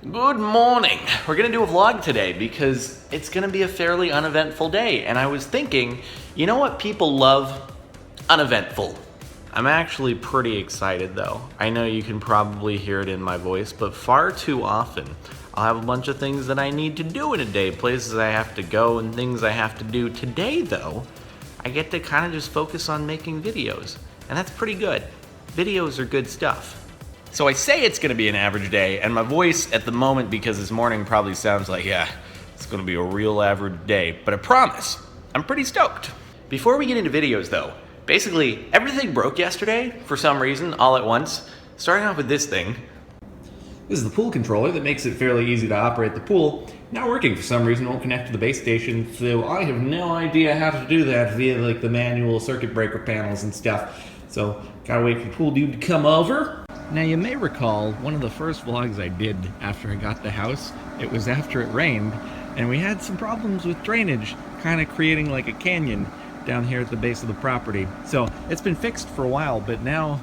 Good morning. We're gonna do a vlog today because it's gonna be a fairly uneventful day. And I was thinking, you know what people love? Uneventful. I'm actually pretty excited though. I know you can probably hear it in my voice, but far too often I'll have a bunch of things that I need to do in a day, places I have to go and things I have to do. Today though, I get to kind of just focus on making videos, and that's pretty good. Videos are good stuff. So I say it's gonna be an average day, and my voice at the moment, because this morning probably sounds like, yeah, it's gonna be a real average day, but I promise, I'm pretty stoked. Before we get into videos though, basically everything broke yesterday for some reason, all at once, starting off with this thing. This is the pool controller that makes it fairly easy to operate the pool. Not working for some reason, won't connect to the base station, so I have no idea how to do that via like the manual circuit breaker panels and stuff. So, gotta wait for the pool dude to come over. Now you may recall one of the first vlogs I did after I got the house, it was after it rained, and we had some problems with drainage, kind of creating like a canyon down here at the base of the property. So it's been fixed for a while, but now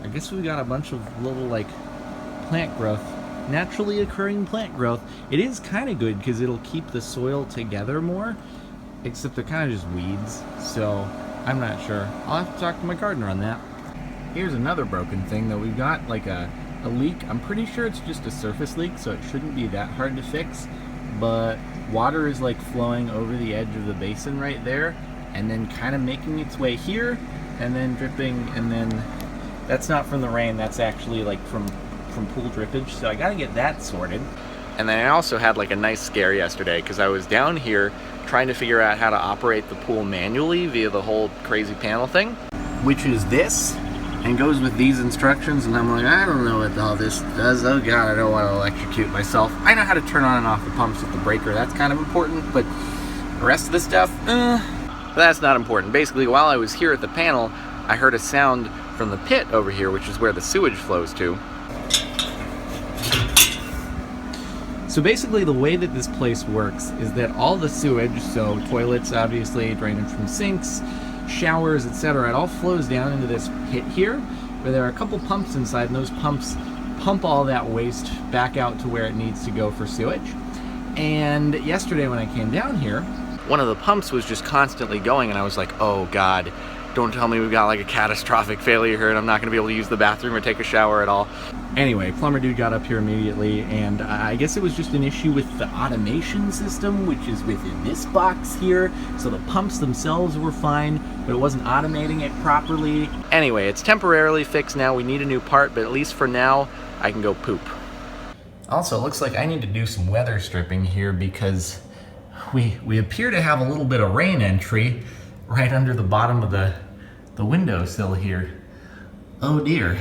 I guess we got a bunch of little like plant growth, naturally occurring plant growth. It is kind of good because it'll keep the soil together more, except they're kind of just weeds, so I'm not sure. I'll have to talk to my gardener on that. Here's another broken thing that we've got, like a leak. I'm pretty sure it's just a surface leak, so it shouldn't be that hard to fix, but water is like flowing over the edge of the basin right there and then kind of making its way here and then dripping, and then that's not from the rain, that's actually like from pool drippage, so I gotta get that sorted. And then I also had like a nice scare yesterday because I was down here trying to figure out how to operate the pool manually via the whole crazy panel thing, which is this, and goes with these instructions, and I'm like, I don't know what all this does. Oh god, I don't want to electrocute myself. I know how to turn on and off the pumps with the breaker, that's kind of important, but the rest of this stuff, that's not important. Basically, while I was here at the panel, I heard a sound from the pit over here, which is where the sewage flows to. So basically the way that this place works is that all the sewage, so toilets obviously, drainage from sinks, showers, etc., it all flows down into this pit here, where there are a couple pumps inside, and those pumps pump all that waste back out to where it needs to go for sewage. And yesterday when I came down here, one of the pumps was just constantly going, and I was like, oh god, don't tell me we've got like a catastrophic failure here and I'm not going to be able to use the bathroom or take a shower at all. Anyway, plumber dude got up here immediately, and I guess it was just an issue with the automation system, which is within this box here. So the pumps themselves were fine, but it wasn't automating it properly. Anyway, it's temporarily fixed now. We need a new part, but at least for now, I can go poop. Also, it looks like I need to do some weather stripping here because we appear to have a little bit of rain entry right under the bottom of the windowsill here. Oh dear.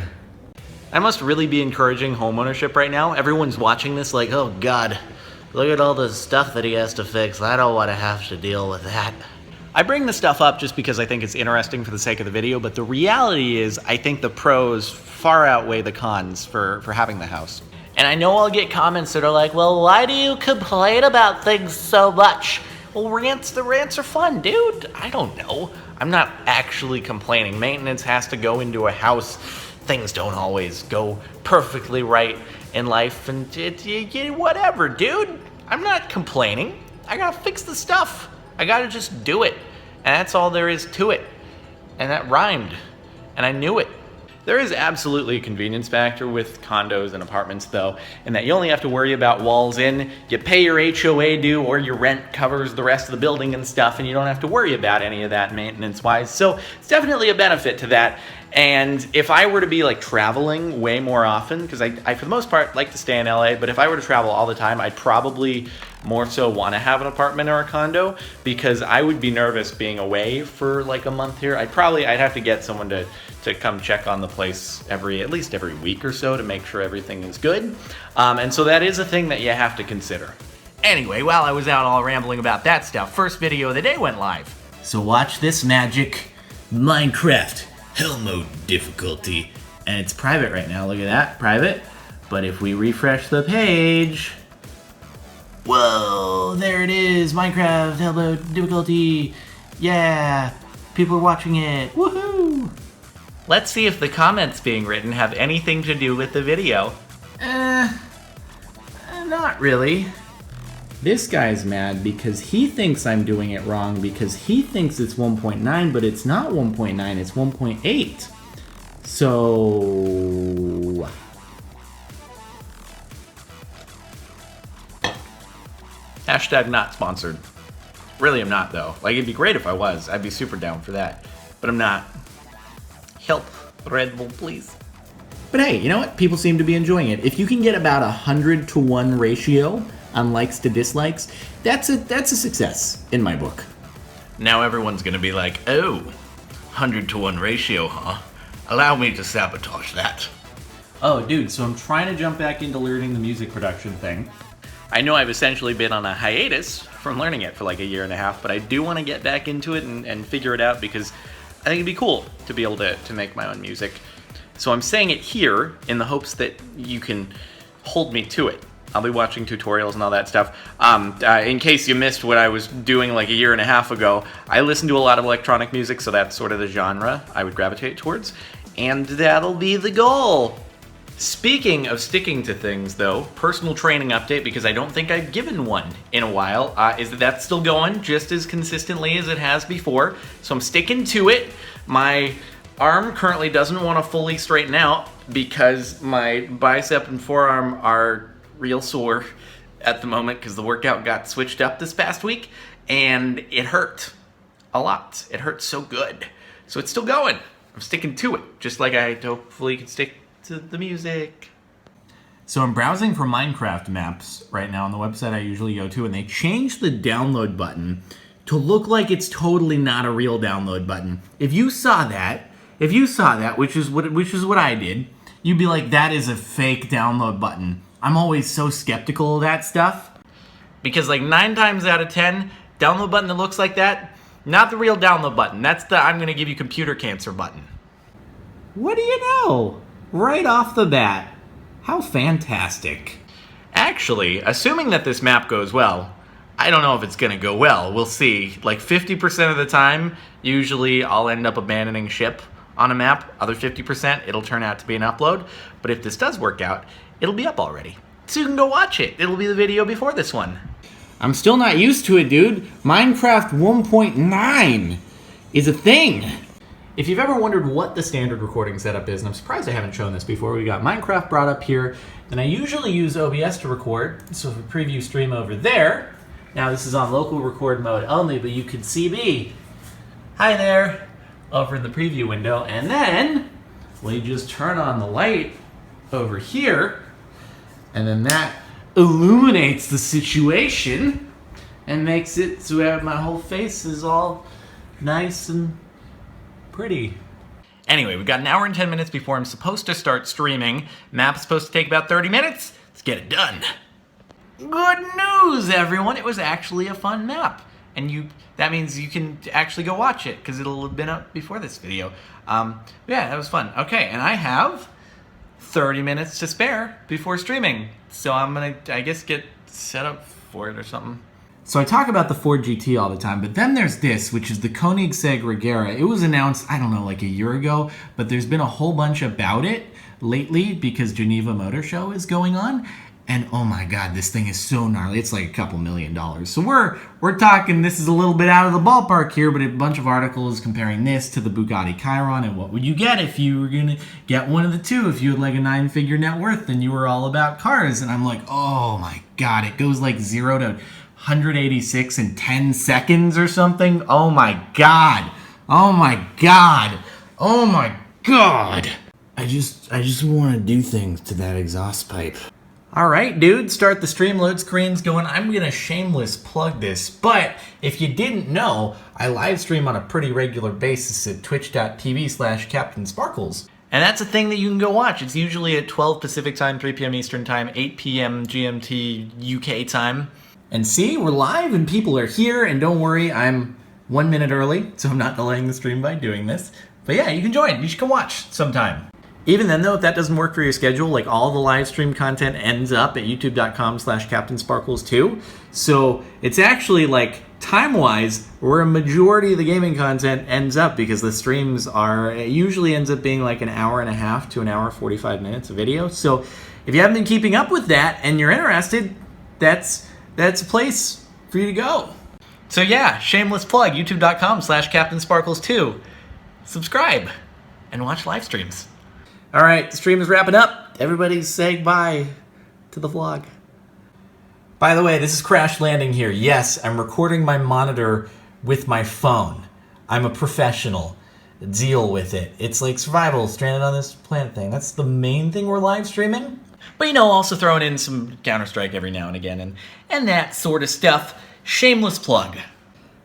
I must really be encouraging homeownership right now. Everyone's watching this like, oh god, look at all the stuff that he has to fix. I don't want to have to deal with that. I bring this stuff up just because I think it's interesting for the sake of the video, but the reality is I think the pros far outweigh the cons for having the house. And I know I'll get comments that are like, well, why do you complain about things so much? Well, the rants are fun, dude. I don't know. I'm not actually complaining. Maintenance has to go into a house. Things don't always go perfectly right in life, and whatever, dude. I'm not complaining. I gotta fix the stuff. I gotta just do it. And that's all there is to it. And that rhymed. And I knew it. There is absolutely a convenience factor with condos and apartments though, in that you only have to worry about walls in, you pay your HOA due or your rent covers the rest of the building and stuff, and you don't have to worry about any of that maintenance wise. So it's definitely a benefit to that. And if I were to be like traveling way more often, because I for the most part like to stay in LA, but if I were to travel all the time, I'd probably more so want to have an apartment or a condo, because I would be nervous being away for like a month here. I'd have to get someone to come check on the place at least every week or so to make sure everything is good. And so that is a thing that you have to consider. Anyway, while I was out all rambling about that stuff, first video of the day went live. So watch this magic. Minecraft Hell Mode difficulty. And it's private right now, look at that, private. But if we refresh the page, whoa, there it is, Minecraft Hell Mode difficulty. Yeah, people are watching it, woohoo! Let's see if the comments being written have anything to do with the video. Not really. This guy's mad because he thinks I'm doing it wrong because he thinks it's 1.9, but it's not 1.9, it's 1.8. So... Hashtag not sponsored. Really, I'm not, though. Like, it'd be great if I was. I'd be super down for that. But I'm not. Help, Red Bull, please. But hey, you know what? People seem to be enjoying it. If you can get about 100-to-1 ratio on likes to dislikes, that's a success in my book. Now everyone's gonna be like, oh, 100-to-1 ratio, huh? Allow me to sabotage that. Oh, dude, so I'm trying to jump back into learning the music production thing. I know I've essentially been on a hiatus from learning it for like a year and a half, but I do want to get back into it and figure it out because I think it'd be cool to be able to make my own music. So I'm saying it here in the hopes that you can hold me to it. I'll be watching tutorials and all that stuff. In case you missed what I was doing like a year and a half ago, I listen to a lot of electronic music, so that's sort of the genre I would gravitate towards. And that'll be the goal. Speaking of sticking to things, though, personal training update, because I don't think I've given one in a while, is that's still going just as consistently as it has before. So I'm sticking to it. My arm currently doesn't want to fully straighten out because my bicep and forearm are real sore at the moment because the workout got switched up this past week, and it hurt a lot. It hurt so good. So it's still going. I'm sticking to it, just like I hopefully can stick to the music. So I'm browsing for Minecraft maps right now on the website I usually go to, and they changed the download button to look like it's totally not a real download button. If you saw that, which is what I did, you'd be like, that is a fake download button. I'm always so skeptical of that stuff. Because like 9 times out of 10, download button that looks like that, not the real download button. That's the I'm gonna give you computer cancer button. What do you know? Right off the bat. How fantastic. Actually, assuming that this map goes well, I don't know if it's gonna go well. We'll see. Like 50% of the time, usually I'll end up abandoning ship on a map. Other 50%, it'll turn out to be an upload. But if this does work out, it'll be up already. So you can go watch it. It'll be the video before this one. I'm still not used to it, dude. Minecraft 1.9 is a thing. If you've ever wondered what the standard recording setup is, and I'm surprised I haven't shown this before, we got Minecraft brought up here, and I usually use OBS to record, so if we preview stream over there, now this is on local record mode only, but you can see me, hi there, over in the preview window, and then we just turn on the light over here, and then that illuminates the situation, and makes it so my whole face is all nice and pretty. Anyway, we've got an hour and 10 minutes before I'm supposed to start streaming. Map's supposed to take about 30 minutes. Let's get it done. Good news, everyone. It was actually a fun map. And that means you can actually go watch it because it'll have been up before this video. Yeah, that was fun. Okay, and I have 30 minutes to spare before streaming. So I'm gonna, I guess, get set up for it or something. So I talk about the Ford GT all the time, but then there's this, which is the Koenigsegg Regera. It was announced, I don't know, like a year ago, but there's been a whole bunch about it lately because Geneva Motor Show is going on. And oh my God, this thing is so gnarly. It's like a couple $1 million. So we're talking, this is a little bit out of the ballpark here, but a bunch of articles comparing this to the Bugatti Chiron and what would you get if you were gonna get one of the two. If you had like a 9-figure net worth, then you were all about cars. And I'm like, oh my God, it goes like 0 to 186 in 10 seconds or something. Oh my God. Oh my God. Oh my God. I just want to do things to that exhaust pipe. All right, dude, start the stream. Load screen's going. I'm going to shameless plug this, but if you didn't know, I live stream on a pretty regular basis at twitch.tv/CaptainSparklez. And that's a thing that you can go watch. It's usually at 12 Pacific time, 3 p.m. Eastern time, 8 p.m. GMT UK time. And see, we're live and people are here, and don't worry, I'm 1 minute early, so I'm not delaying the stream by doing this. But yeah, you can join. You should come watch sometime. Even then, though, if that doesn't work for your schedule, like all the live stream content ends up at youtube.com/CaptainSparklez too. So it's actually like time-wise, where a majority of the gaming content ends up because the streams it usually ends up being like an hour and a half to an hour 45 minutes of video. So if you haven't been keeping up with that and you're interested, that's a place for you to go. So yeah, shameless plug, youtube.com/CaptainSparklez2. Subscribe and watch live streams. All right, the stream is wrapping up. Everybody's saying bye to the vlog. By the way, this is Crash Landing here. Yes, I'm recording my monitor with my phone. I'm a professional. Deal with it. It's like survival, stranded on this planet thing. That's the main thing we're live streaming. But you know, also throwing in some Counter-Strike every now and again and that sort of stuff. Shameless plug.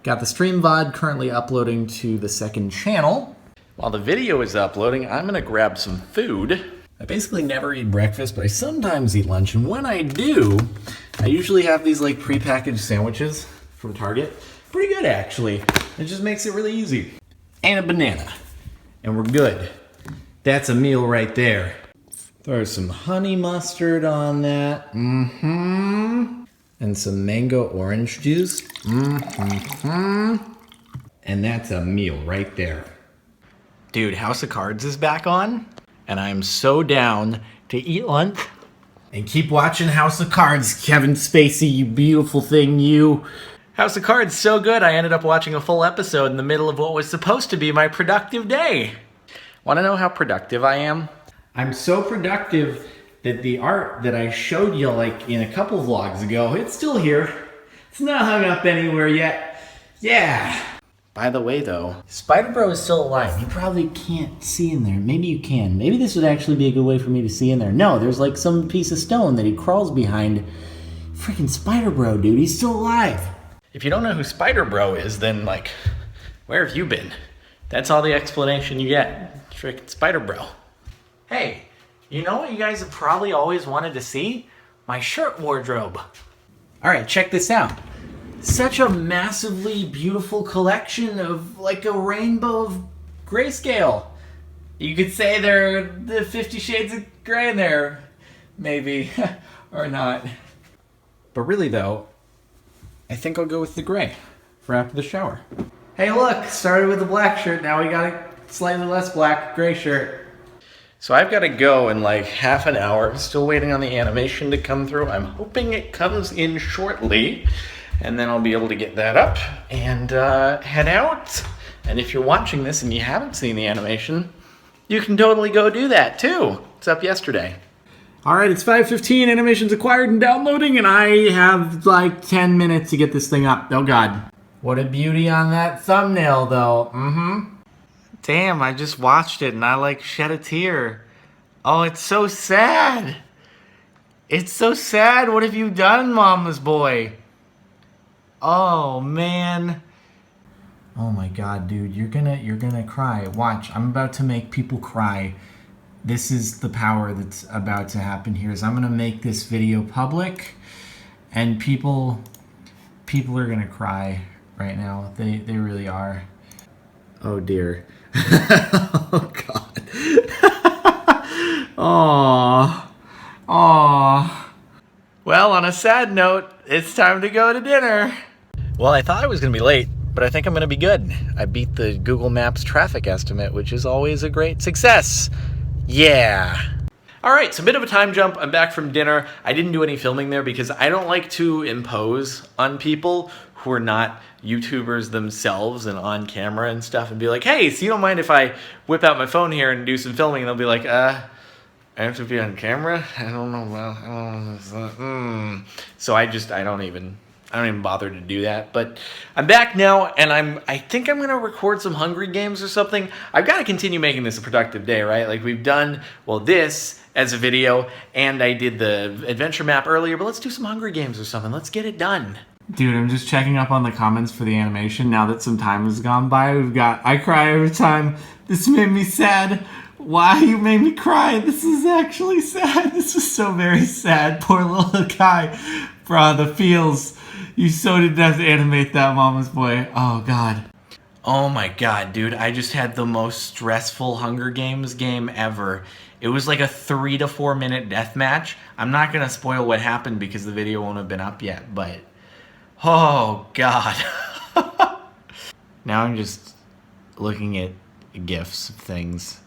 Got the stream VOD currently uploading to the second channel. While the video is uploading, I'm gonna grab some food. I basically never eat breakfast, but I sometimes eat lunch, and when I do, I usually have these like prepackaged sandwiches from Target. Pretty good, actually. It just makes it really easy. And a banana. And we're good. That's a meal right there. Throw some honey mustard on that. Mm-hmm. And some mango orange juice. Mm-hmm. And that's a meal right there. Dude, House of Cards is back on, and I'm so down to eat lunch. And keep watching House of Cards, Kevin Spacey, you beautiful thing, you. House of Cards so good, I ended up watching a full episode in the middle of what was supposed to be my productive day. Want to know how productive I am? I'm so productive that the art that I showed you like in a couple vlogs ago, it's still here. It's not hung up anywhere yet. Yeah. By the way though, Spider Bro is still alive. You probably can't see in there. Maybe you can. Maybe this would actually be a good way for me to see in there. No, there's like some piece of stone that he crawls behind. Freaking Spider Bro, dude, he's still alive. If you don't know who Spider Bro is, then like, where have you been? That's all the explanation you get. Freaking Spider Bro. Hey, you know what you guys have probably always wanted to see? My shirt wardrobe. All right, check this out. Such a massively beautiful collection of like a rainbow of grayscale. You could say they're the 50 Shades of Grey in there, maybe, or not. But really though, I think I'll go with the gray for after the shower. Hey look, started with a black shirt, now we got a slightly less black gray shirt. So I've got to go in like half an hour, still waiting on the animation to come through. I'm hoping it comes in shortly, and then I'll be able to get that up and head out. And if you're watching this and you haven't seen the animation, you can totally go do that too. It's up yesterday. All right, it's 5:15, animation's acquired and downloading, and I have like 10 minutes to get this thing up. Oh God. What a beauty on that thumbnail though. Mm-hmm. Damn, I just watched it and I like shed a tear. Oh, it's so sad. It's so sad. What have you done, Mama's boy? Oh, man. Oh my God, dude, you're gonna cry. Watch, I'm about to make people cry. This is the power that's about to happen here. Is I'm gonna make this video public, and people are gonna cry right now. They really are. Oh dear. Oh God. Aww. Aww. Well, on a sad note, it's time to go to dinner. Well, I thought I was gonna be late, but I think I'm gonna be good. I beat the Google Maps traffic estimate, which is always a great success. Yeah. All right, so a bit of a time jump. I'm back from dinner. I didn't do any filming there because I don't like to impose on people who are not YouTubers themselves and on camera and stuff and be like, hey, so you don't mind if I whip out my phone here and do some filming? And they'll be like, I have to be on camera? I don't know. Well, So I don't even bother to do that. But I'm back now, and I think I'm gonna record some Hungry Games or something. I've got to continue making this a productive day, right? Like we've done, well, this as a video, and I did the adventure map earlier, but let's do some Hungry Games or something. Let's get it done. Dude, I'm just checking up on the comments for the animation now that some time has gone by. We've got, I cry every time. This made me sad. Why you made me cry? This is actually sad. This was so very sad. Poor little guy. Bruh, the feels. You so didn't have to animate that, Mama's boy. Oh, God. Oh, my God, dude. I just had the most stressful Hunger Games game ever. It was like a 3 to 4 minute death match. I'm not going to spoil what happened because the video won't have been up yet, but... Oh, God. Now I'm just looking at GIFs of things.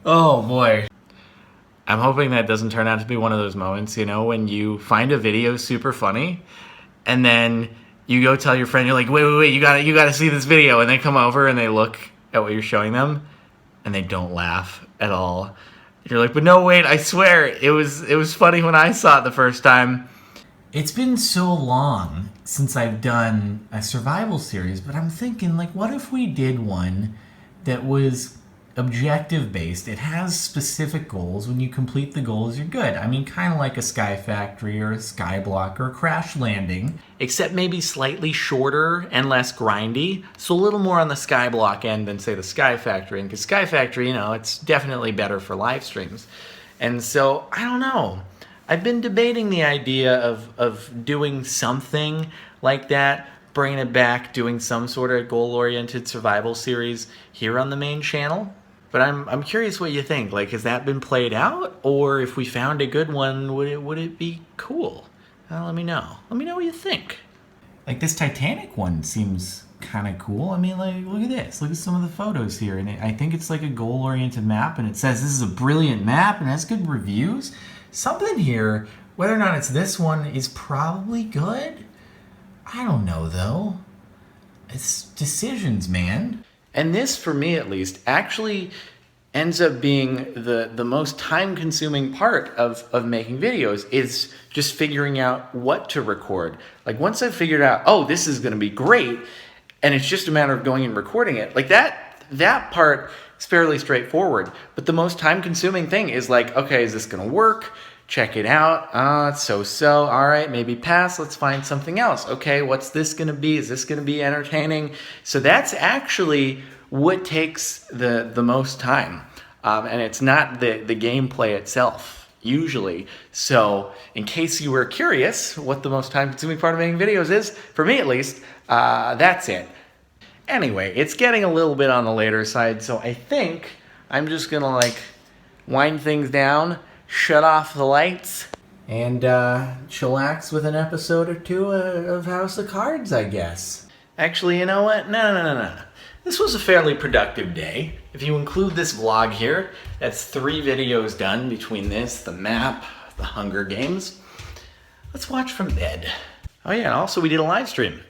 Oh boy. I'm hoping that doesn't turn out to be one of those moments, you know, when you find a video super funny and then you go tell your friend, you're like, wait, you gotta see this video, and they come over and they look at what you're showing them and they don't laugh at all. You're like, but no, wait, I swear it was funny when I saw it the first time. It's been so long since I've done a survival series, but I'm thinking, like, what if we did one that was objective based? It has specific goals. When you complete the goals, you're good. I mean, kind of like a Sky Factory or a Skyblock or a Crash Landing. Except maybe slightly shorter and less grindy. So a little more on the Skyblock end than, say, the Sky Factory. Because Sky Factory, you know, it's definitely better for live streams. And so, I don't know. I've been debating the idea of doing something like that, bringing it back, doing some sort of goal-oriented survival series here on the main channel. But I'm curious what you think. Like, has that been played out? Or if we found a good one, would it be cool? Let me know. Let me know what you think. Like, this Titanic one seems kind of cool. I mean, like, look at this. Look at some of the photos here. And I think it's like a goal-oriented map, and it says this is a brilliant map and has good reviews. Something here, whether or not it's this one, is probably good. I don't know, though. It's decisions, man. And this, for me at least, actually ends up being the most time-consuming part of making videos, is just figuring out what to record. Like, once I've figured out, oh, this is going to be great, and it's just a matter of going and recording it, like that part is fairly straightforward. But the most time-consuming thing is like, okay, is this going to work? Check it out. It's so-so. All right, maybe pass. Let's find something else. Okay, what's this going to be? Is this going to be entertaining? So that's actually what takes the most time. And it's not the gameplay itself, usually. So in case you were curious what the most time-consuming part of making videos is, for me at least, that's it. Anyway, it's getting a little bit on the later side, so I think I'm just going to, like, wind things down, shut off the lights, and chillax with an episode or two of House of Cards, I guess. Actually, you know what? No. This was a fairly productive day. If you include this vlog here, that's 3 videos done between this, the map, the Hunger Games. Let's watch from bed. Oh yeah, and also we did a live stream.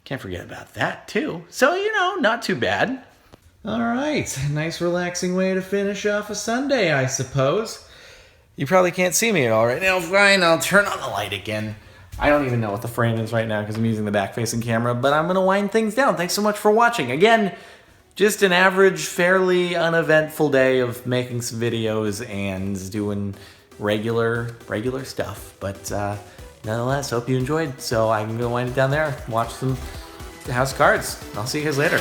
Can't forget about that too. So, you know, not too bad. All right, nice relaxing way to finish off a Sunday, I suppose. You probably can't see me at all right now. Fine, I'll turn on the light again. I don't even know what the frame is right now because I'm using the back-facing camera, but I'm going to wind things down. Thanks so much for watching. Again, just an average, fairly uneventful day of making some videos and doing regular stuff. But nonetheless, hope you enjoyed. So I can go wind it down there, watch some House Cards. I'll see you guys later.